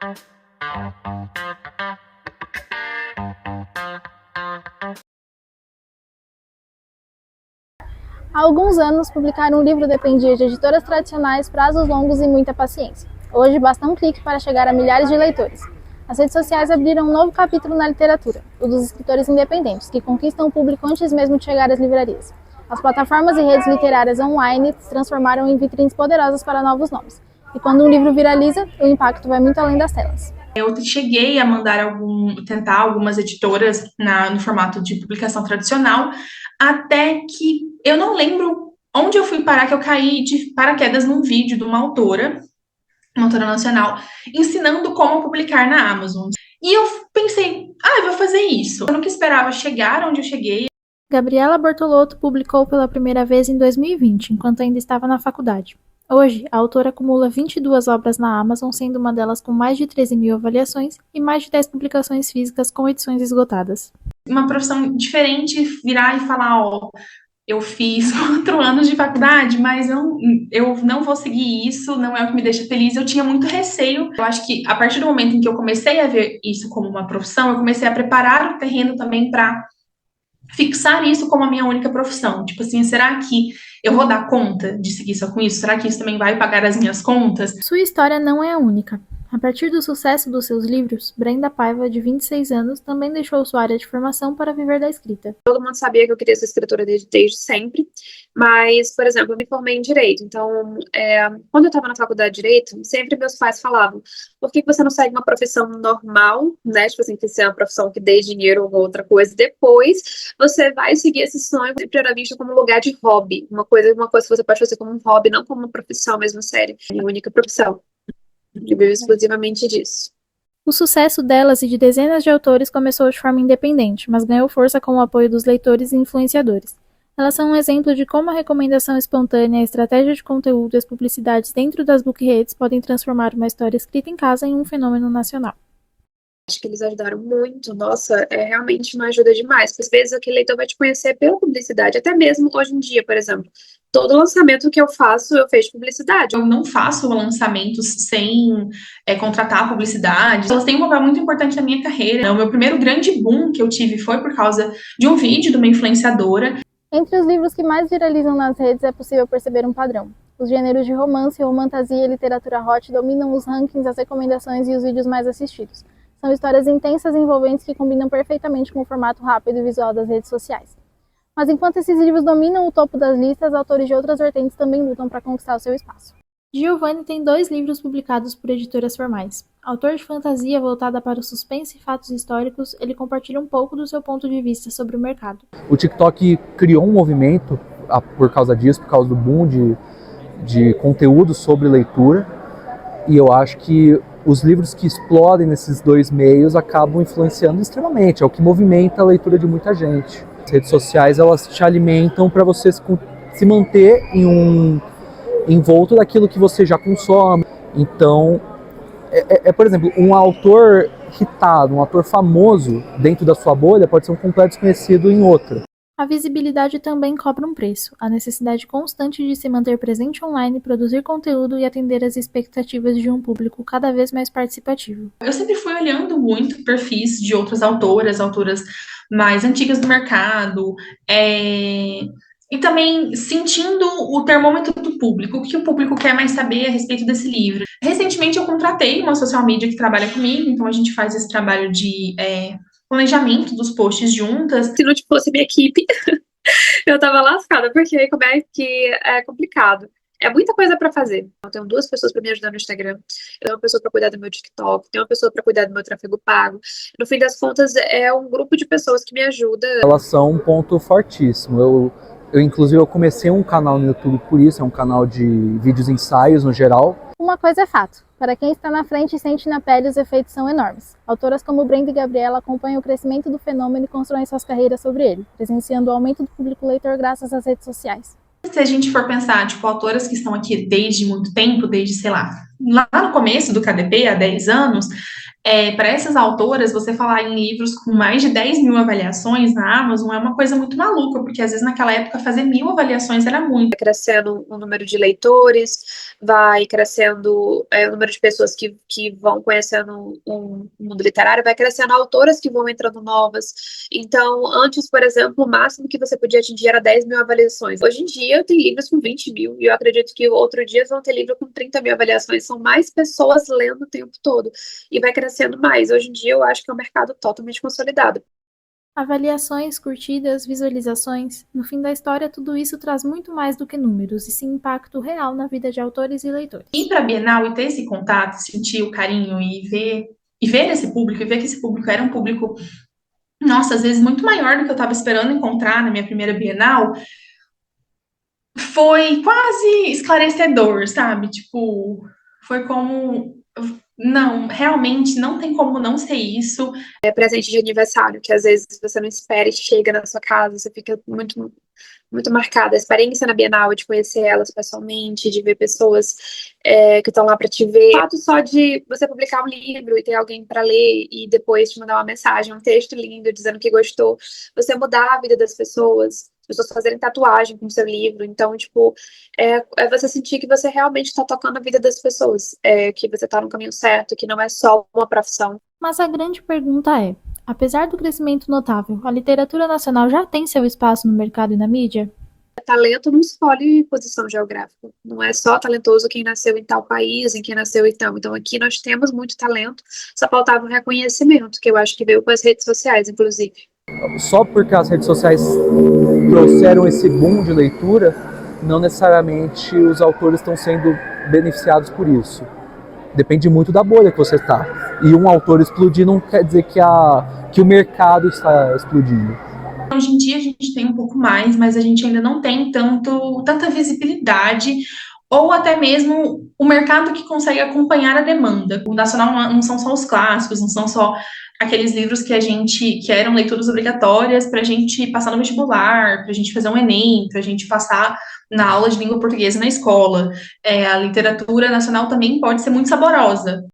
Há alguns anos, publicar um livro dependia de editoras tradicionais, prazos longos e muita paciência. Hoje, basta um clique para chegar a milhares de leitores. As redes sociais abriram um novo capítulo na literatura, o dos escritores independentes, que conquistam o público antes mesmo de chegar às livrarias. As plataformas e redes literárias online se transformaram em vitrines poderosas para novos nomes. E quando um livro viraliza, o impacto vai muito além das telas. Eu cheguei a mandar tentar algumas editoras no formato de publicação tradicional, até que eu não lembro onde eu fui parar, que eu caí de paraquedas num vídeo de uma autora nacional, ensinando como publicar na Amazon. E eu pensei, eu vou fazer isso. Eu nunca esperava chegar onde eu cheguei. Gabriela Bortolotto publicou pela primeira vez em 2020, enquanto ainda estava na faculdade. Hoje, a autora acumula 22 obras na Amazon, sendo uma delas com mais de 13 mil avaliações e mais de 10 publicações físicas com edições esgotadas. Uma profissão diferente, virar e falar, eu fiz 4 anos de faculdade, mas eu não vou seguir isso, não é o que me deixa feliz. Eu tinha muito receio. Eu acho que a partir do momento em que eu comecei a ver isso como uma profissão, eu comecei a preparar o terreno também para fixar isso como a minha única profissão. Tipo assim, será que eu vou dar conta de seguir só com isso? Será que isso também vai pagar as minhas contas? Sua história não é a única. A partir do sucesso dos seus livros, Brenda Paiva, de 26 anos, também deixou sua área de formação para viver da escrita. Todo mundo sabia que eu queria ser escritora desde sempre, mas, por exemplo, eu me formei em Direito. Então, quando eu estava na faculdade de Direito, sempre meus pais falavam: por que você não segue uma profissão normal, né? Tipo assim, que seja uma profissão que dê dinheiro ou outra coisa, depois você vai seguir esse sonho. Sempre era visto como um lugar de hobby, uma coisa que você pode fazer como um hobby, não como uma profissão mesmo séria. É a minha única profissão. Eu vivo exclusivamente disso. O sucesso delas e de dezenas de autores começou de forma independente, mas ganhou força com o apoio dos leitores e influenciadores. Elas são um exemplo de como a recomendação espontânea, a estratégia de conteúdo e as publicidades dentro das bookredes podem transformar uma história escrita em casa em um fenômeno nacional. Acho que eles ajudaram muito. Nossa, é realmente uma ajuda demais. Porque às vezes aquele leitor vai te conhecer pela publicidade, até mesmo hoje em dia, por exemplo. Todo lançamento que eu faço, eu fecho publicidade. Eu não faço lançamentos sem contratar publicidade. Elas têm um papel muito importante na minha carreira. O meu primeiro grande boom que eu tive foi por causa de um vídeo de uma influenciadora. Entre os livros que mais viralizam nas redes é possível perceber um padrão. Os gêneros de romance, romantasia e literatura hot dominam os rankings, as recomendações e os vídeos mais assistidos. São histórias intensas e envolventes que combinam perfeitamente com o formato rápido e visual das redes sociais. Mas enquanto esses livros dominam o topo das listas, autores de outras vertentes também lutam para conquistar o seu espaço. Giovanni tem 2 livros publicados por editoras formais. Autor de fantasia voltada para o suspense e fatos históricos, ele compartilha um pouco do seu ponto de vista sobre o mercado. O TikTok criou um movimento por causa disso, por causa do boom de conteúdo sobre leitura, e eu acho que os livros que explodem nesses 2 meios acabam influenciando extremamente, é o que movimenta a leitura de muita gente. As redes sociais, elas te alimentam para você se manter envolto daquilo que você já consome. Então, por exemplo, um autor hitado, um autor famoso dentro da sua bolha pode ser um completo desconhecido em outra. A visibilidade também cobra um preço, a necessidade constante de se manter presente online, produzir conteúdo e atender às expectativas de um público cada vez mais participativo. Eu sempre fui olhando muito perfis de outras autoras mais antigas do mercado, e também sentindo o termômetro do público, o que o público quer mais saber a respeito desse livro. Recentemente eu contratei uma social media que trabalha comigo, então a gente faz esse trabalho de planejamento dos posts juntas. Se não fosse minha equipe, eu tava lascada, porque como é que é complicado. É muita coisa para fazer. Eu tenho 2 pessoas para me ajudar no Instagram, eu tenho uma pessoa para cuidar do meu TikTok, tenho uma pessoa para cuidar do meu tráfego pago. No fim das contas, é um grupo de pessoas que me ajuda. Elas são um ponto fortíssimo. Inclusive, eu comecei um canal no YouTube por isso, é um canal de vídeos ensaios no geral. Uma coisa é fato, para quem está na frente e sente na pele, os efeitos são enormes. Autoras como Brenda e Gabriela acompanham o crescimento do fenômeno e constroem suas carreiras sobre ele, presenciando o aumento do público leitor graças às redes sociais. Se a gente for pensar, autoras que estão aqui desde muito tempo, desde, sei lá no começo do KDP, há 10 anos, Para essas autoras, você falar em livros com mais de 10 mil avaliações na Amazon é uma coisa muito maluca, porque às vezes naquela época fazer 1.000 avaliações era muito. Vai crescendo o número de leitores, vai crescendo o número de pessoas que vão conhecendo o mundo literário, vai crescendo autoras que vão entrando novas. Então, antes, por exemplo, o máximo que você podia atingir era 10 mil avaliações. Hoje em dia, tem livros com 20 mil, e eu acredito que outro dia vão ter livro com 30 mil avaliações. São mais pessoas lendo o tempo todo, e vai crescendo mais. Hoje em dia, eu acho que é um mercado totalmente consolidado. Avaliações, curtidas, visualizações, no fim da história tudo isso traz muito mais do que números, e sim impacto real na vida de autores e leitores. Ir para a Bienal e ter esse contato, sentir o carinho e ver esse público, e ver que esse público era um público, nossa, às vezes muito maior do que eu estava esperando encontrar na minha primeira Bienal, foi quase esclarecedor, sabe? Tipo, foi como... Não, realmente não tem como não ser isso. É presente de aniversário, que às vezes você não espera e chega na sua casa, você fica muito, muito marcada. A experiência na Bienal, de conhecer elas pessoalmente, de ver pessoas que estão lá para te ver. O fato só de você publicar um livro e ter alguém para ler e depois te mandar uma mensagem, um texto lindo dizendo que gostou, você mudar a vida das pessoas fazerem tatuagem com o seu livro. Então, tipo, é você sentir que você realmente está tocando a vida das pessoas, que você está no caminho certo, que não é só uma profissão. Mas a grande pergunta é, apesar do crescimento notável, a literatura nacional já tem seu espaço no mercado e na mídia? Talento não escolhe posição geográfica. Não é só talentoso quem nasceu em tal país, em quem nasceu em tal. Então, aqui nós temos muito talento, só faltava um reconhecimento, que eu acho que veio com as redes sociais, inclusive. Só porque as redes sociais trouxeram esse boom de leitura, não necessariamente os autores estão sendo beneficiados por isso. Depende muito da bolha que você está. E um autor explodir não quer dizer que o mercado está explodindo. Hoje em dia a gente tem um pouco mais, mas a gente ainda não tem tanta visibilidade, ou até mesmo o mercado que consegue acompanhar a demanda. O nacional não são só os clássicos, não são só aqueles livros que eram leituras obrigatórias para a gente passar no vestibular, para a gente fazer um Enem, para a gente passar na aula de língua portuguesa na escola. A literatura nacional também pode ser muito saborosa.